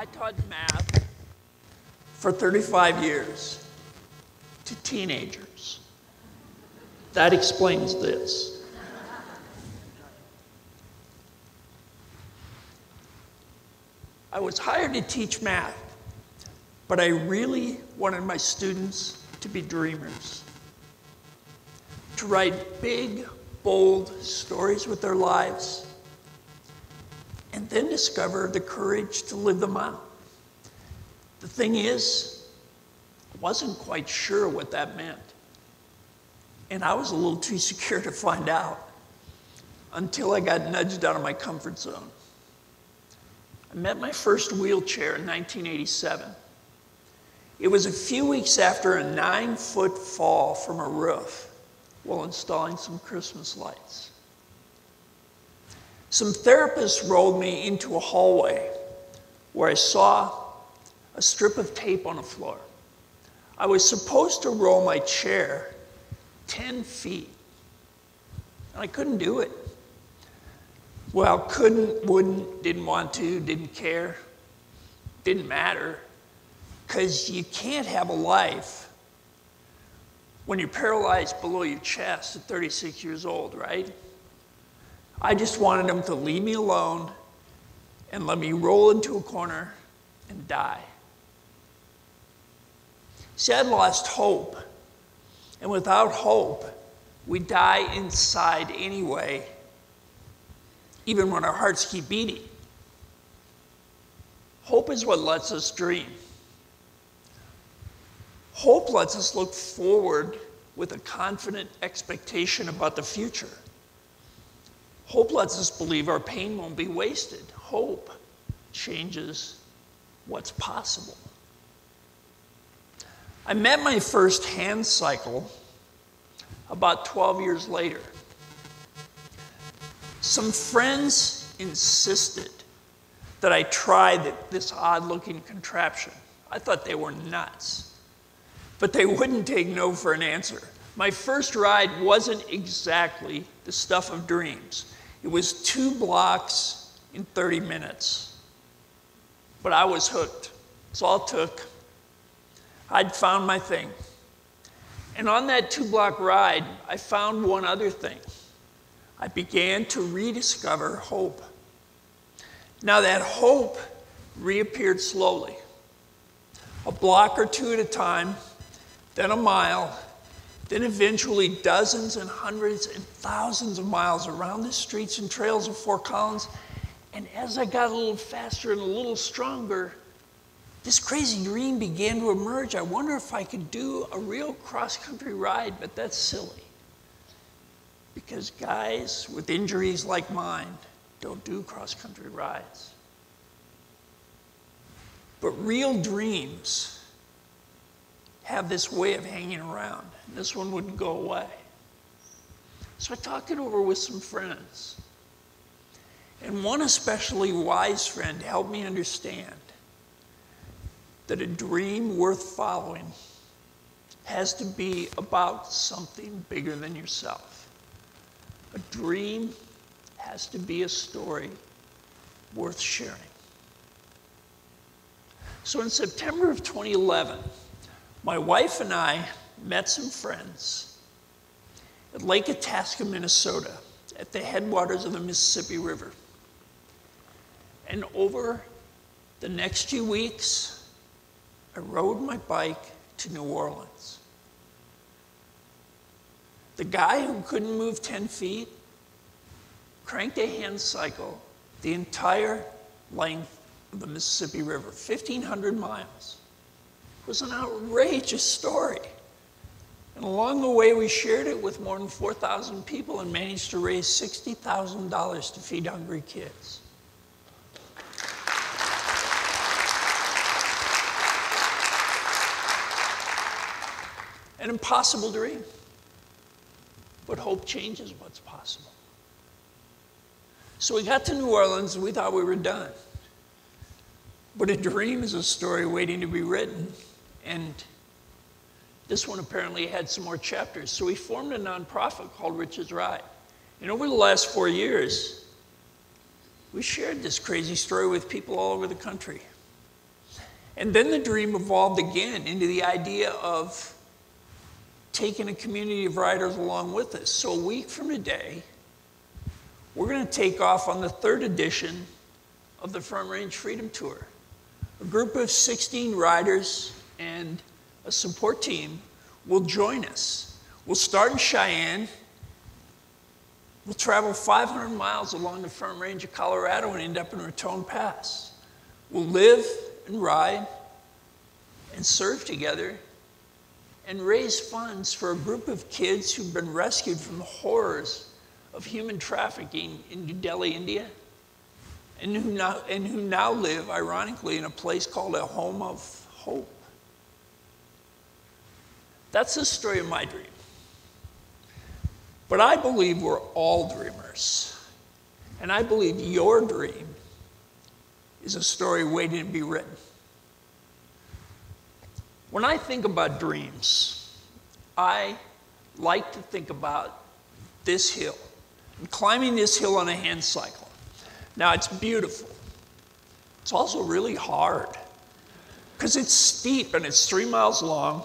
I taught math for 35 years to teenagers. That explains this. I was hired to teach math, but I really wanted my students to be dreamers, to write big, bold stories with their lives, and then discover the courage to live them out. The thing is, I wasn't quite sure what that meant. And I was a little too secure to find out until I got nudged out of my comfort zone. I met my first wheelchair in 1987. It was a few weeks after a 9-foot fall from a roof while installing some Christmas lights. Some therapists rolled me into a hallway where I saw a strip of tape on the floor. I was supposed to roll my chair 10 feet, and I couldn't do it. Well, couldn't, wouldn't, didn't want to, didn't care, didn't matter, because you can't have a life when you're paralyzed below your chest at 36 years old, right? I just wanted them to leave me alone and let me roll into a corner and die. See, I'd lost hope. And without hope, we die inside anyway, even when our hearts keep beating. Hope is what lets us dream. Hope lets us look forward with a confident expectation about the future. Hope lets us believe our pain won't be wasted. Hope changes what's possible. I met my first handcycle about 12 years later. Some friends insisted that I try this odd-looking contraption. I thought they were nuts, but they wouldn't take no for an answer. My first ride wasn't exactly the stuff of dreams. It was 2 blocks in 30 minutes, but I was hooked. It's all it took. I'd found my thing. And on that 2-block ride, I found one other thing. I began to rediscover hope. Now that hope reappeared slowly, a block or 2 at a time, then a mile, then eventually dozens and hundreds and thousands of miles around the streets and trails of Fort Collins. And as I got a little faster and a little stronger, this crazy dream began to emerge. I wonder if I could do a real cross-country ride, but that's silly. Because guys with injuries like mine don't do cross-country rides. But real dreams have this way of hanging around, and this one wouldn't go away. So I talked it over with some friends. And one especially wise friend helped me understand that a dream worth following has to be about something bigger than yourself. A dream has to be a story worth sharing. So in September of 2011, my wife and I met some friends at Lake Itasca, Minnesota, at the headwaters of the Mississippi River. And over the next few weeks, I rode my bike to New Orleans. The guy who couldn't move 10 feet cranked a handcycle the entire length of the Mississippi River, 1,500 miles. It was an outrageous story. And along the way, we shared it with more than 4,000 people and managed to raise $60,000 to feed hungry kids. An impossible dream. But hope changes what's possible. So we got to New Orleans and we thought we were done. But a dream is a story waiting to be written. And this one apparently had some more chapters. So we formed a nonprofit called Rich's Ride. And over the last 4 years, we shared this crazy story with people all over the country. And then the dream evolved again into the idea of taking a community of riders along with us. So a week from today, we're going to take off on the 3rd edition of the Front Range Freedom Tour. A group of 16 riders and a support team will join us. We'll start in Cheyenne. We'll travel 500 miles along the Front Range of Colorado and end up in Raton Pass. We'll live and ride and serve together and raise funds for a group of kids who've been rescued from the horrors of human trafficking in New Delhi, India, and who now live, ironically, in a place called a home of hope. That's the story of my dream. But I believe we're all dreamers. And I believe your dream is a story waiting to be written. When I think about dreams, I like to think about this hill. I'm climbing this hill on a hand cycle. Now, it's beautiful. It's also really hard because it's steep and it's 3 miles long.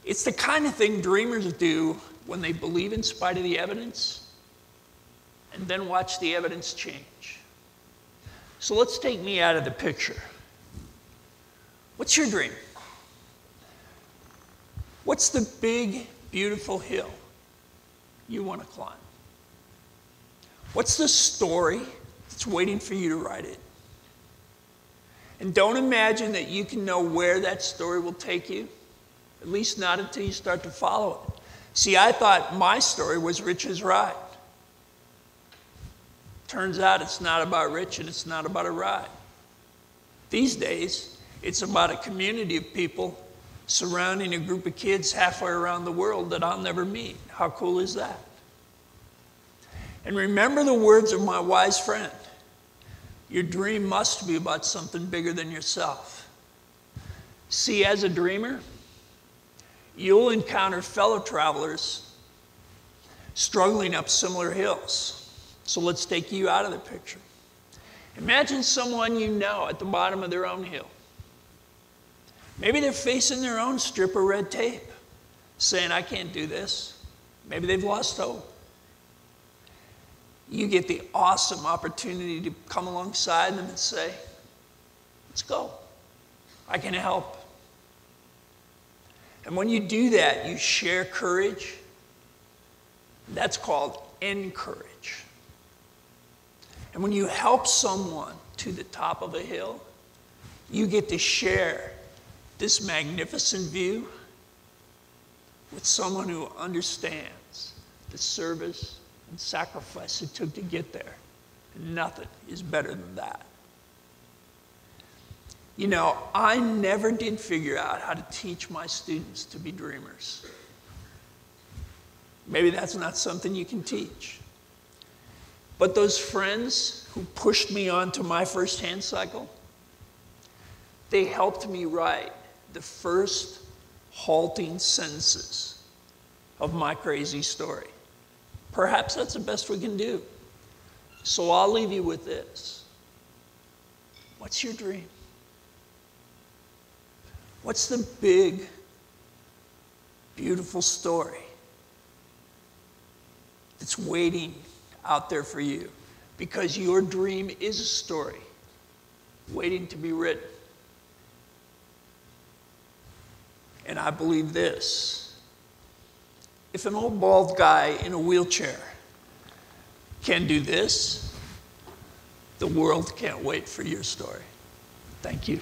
It's the kind of thing dreamers do when they believe in spite of the evidence and then watch the evidence change. So let's take me out of the picture. What's your dream? What's the big, beautiful hill you want to climb? What's the story that's waiting for you to write it? And don't imagine that you can know where that story will take you. At least not until you start to follow it. See, I thought my story was Rich's ride. Turns out it's not about Rich and it's not about a ride. These days, it's about a community of people surrounding a group of kids halfway around the world that I'll never meet. How cool is that? And remember the words of my wise friend. Your dream must be about something bigger than yourself. See, as a dreamer, you'll encounter fellow travelers struggling up similar hills. So let's take you out of the picture. Imagine someone you know at the bottom of their own hill. Maybe they're facing their own strip of red tape, saying, I can't do this. Maybe they've lost hope. You get the awesome opportunity to come alongside them and say, let's go. I can help. And when you do that, you share courage. That's called encourage. And when you help someone to the top of a hill, you get to share this magnificent view with someone who understands the service and sacrifice it took to get there. And nothing is better than that. You know, I never did figure out how to teach my students to be dreamers. Maybe that's not something you can teach. But those friends who pushed me onto my first hand cycle, they helped me write the first halting sentences of my crazy story. Perhaps that's the best we can do. So I'll leave you with this. What's your dream? What's the big, beautiful story that's waiting out there for you? Because your dream is a story waiting to be written. And I believe this. If an old bald guy in a wheelchair can do this, the world can't wait for your story. Thank you.